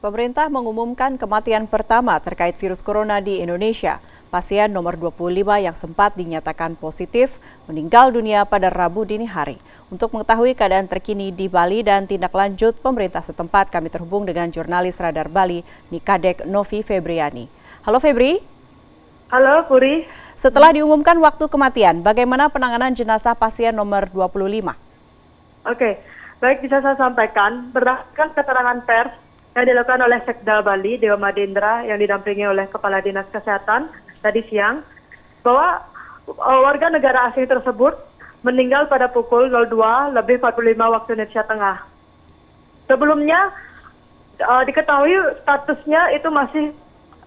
Pemerintah mengumumkan kematian pertama terkait virus corona di Indonesia. Pasien nomor 25 yang sempat dinyatakan positif meninggal dunia pada Rabu dini hari. Untuk mengetahui keadaan terkini di Bali dan tindak lanjut pemerintah setempat, kami terhubung dengan jurnalis Radar Bali, Nikadek Novi Febriani. Halo Febri. Halo Puri. Setelah diumumkan waktu kematian, bagaimana penanganan jenazah pasien nomor 25? Oke, baik, bisa saya sampaikan berdasarkan keterangan pers yang dilakukan oleh Sekda Bali, Dewa Madindra, yang didampingi oleh Kepala Dinas Kesehatan tadi siang, bahwa warga negara asing tersebut meninggal pada pukul 02.45 waktu Indonesia Tengah. Sebelumnya diketahui statusnya itu masih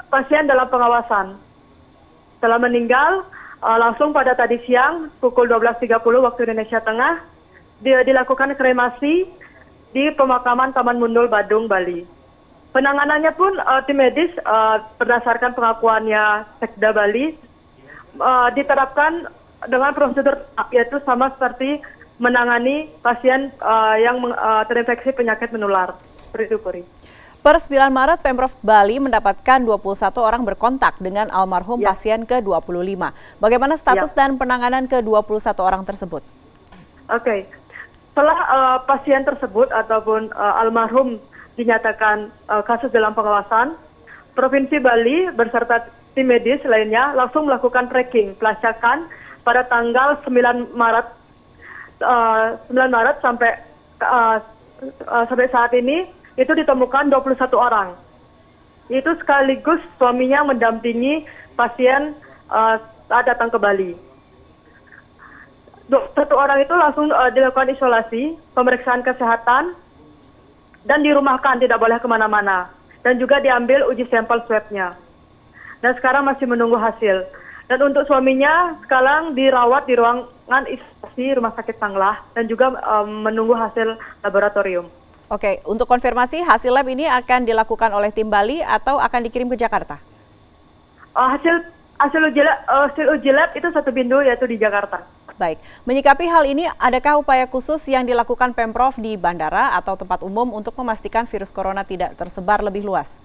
pasien dalam pengawasan. Setelah meninggal, langsung pada tadi siang pukul 12.30 waktu Indonesia Tengah, dilakukan kremasi di pemakaman Taman Mundul, Badung, Bali. Penanganannya pun tim medis berdasarkan pengakuannya Sekda Bali diterapkan dengan prosedur yaitu sama seperti menangani pasien yang terinfeksi penyakit menular. Seperti itu, Puri. Per 9 Maret, Pemprov Bali mendapatkan 21 orang berkontak dengan almarhum pasien ke-25. Bagaimana status dan penanganan ke-21 orang tersebut? Oke. Setelah pasien tersebut ataupun almarhum dinyatakan kasus dalam pengawasan, Provinsi Bali beserta tim medis lainnya langsung melakukan tracking pelacakan pada tanggal 9 Maret sampai saat ini itu ditemukan 21 orang. Itu sekaligus suaminya mendampingi pasien saat datang ke Bali. Satu orang itu langsung dilakukan isolasi, pemeriksaan kesehatan, dan dirumahkan, tidak boleh kemana-mana. Dan juga diambil uji sampel swabnya. Dan sekarang masih menunggu hasil. Dan untuk suaminya sekarang dirawat di ruangan isolasi Rumah Sakit Sanglah dan juga menunggu hasil laboratorium. Oke, untuk konfirmasi hasil lab ini akan dilakukan oleh tim Bali atau akan dikirim ke Jakarta? Hasil uji lab itu satu bindu, yaitu di Jakarta. Baik, menyikapi hal ini, adakah upaya khusus yang dilakukan Pemprov di bandara atau tempat umum untuk memastikan virus corona tidak tersebar lebih luas?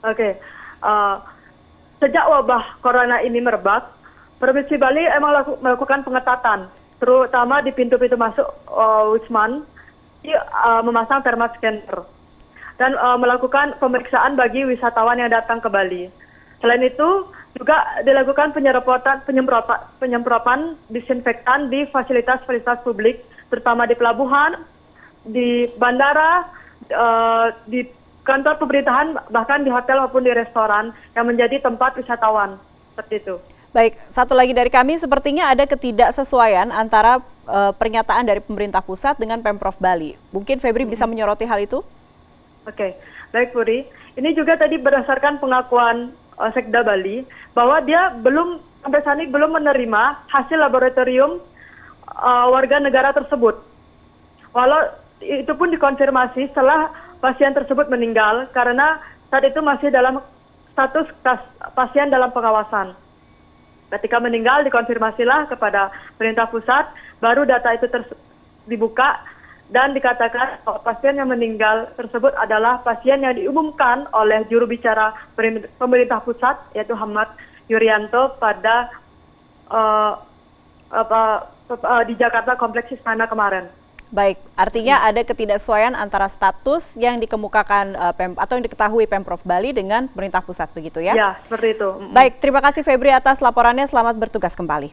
Oke, sejak wabah corona ini merebak, Provinsi Bali emang melakukan pengetatan, terutama di pintu-pintu masuk Wisman, memasang thermal-scanner, dan melakukan pemeriksaan bagi wisatawan yang datang ke Bali. Selain itu, juga dilakukan penyemprotan disinfektan di fasilitas-fasilitas publik, terutama di pelabuhan, di bandara, di kantor pemerintahan, bahkan di hotel maupun di restoran yang menjadi tempat wisatawan. Seperti itu. Baik, satu lagi dari kami, sepertinya ada ketidaksesuaian antara pernyataan dari pemerintah pusat dengan Pemprov Bali. Mungkin Febri bisa menyoroti hal itu? Oke, baik Puri. Ini juga tadi berdasarkan pengakuan Sekda Bali bahwa dia sampai saat ini belum menerima hasil laboratorium warga negara tersebut. Walau itu pun dikonfirmasi setelah pasien tersebut meninggal karena saat itu masih dalam status pasien dalam pengawasan. Ketika meninggal dikonfirmasilah kepada pemerintah pusat, baru data itu dibuka dan dikatakan bahwa pasien yang meninggal tersebut adalah pasien yang diumumkan oleh juru bicara pemerintah pusat, yaitu Ahmad Yuryanto pada di Jakarta Kompleks Istana kemarin. Baik, artinya ada ketidaksesuaian antara status yang dikemukakan atau yang diketahui Pemprov Bali dengan pemerintah pusat, begitu ya? Ya, seperti itu. Baik, terima kasih Febri atas laporannya, selamat bertugas kembali.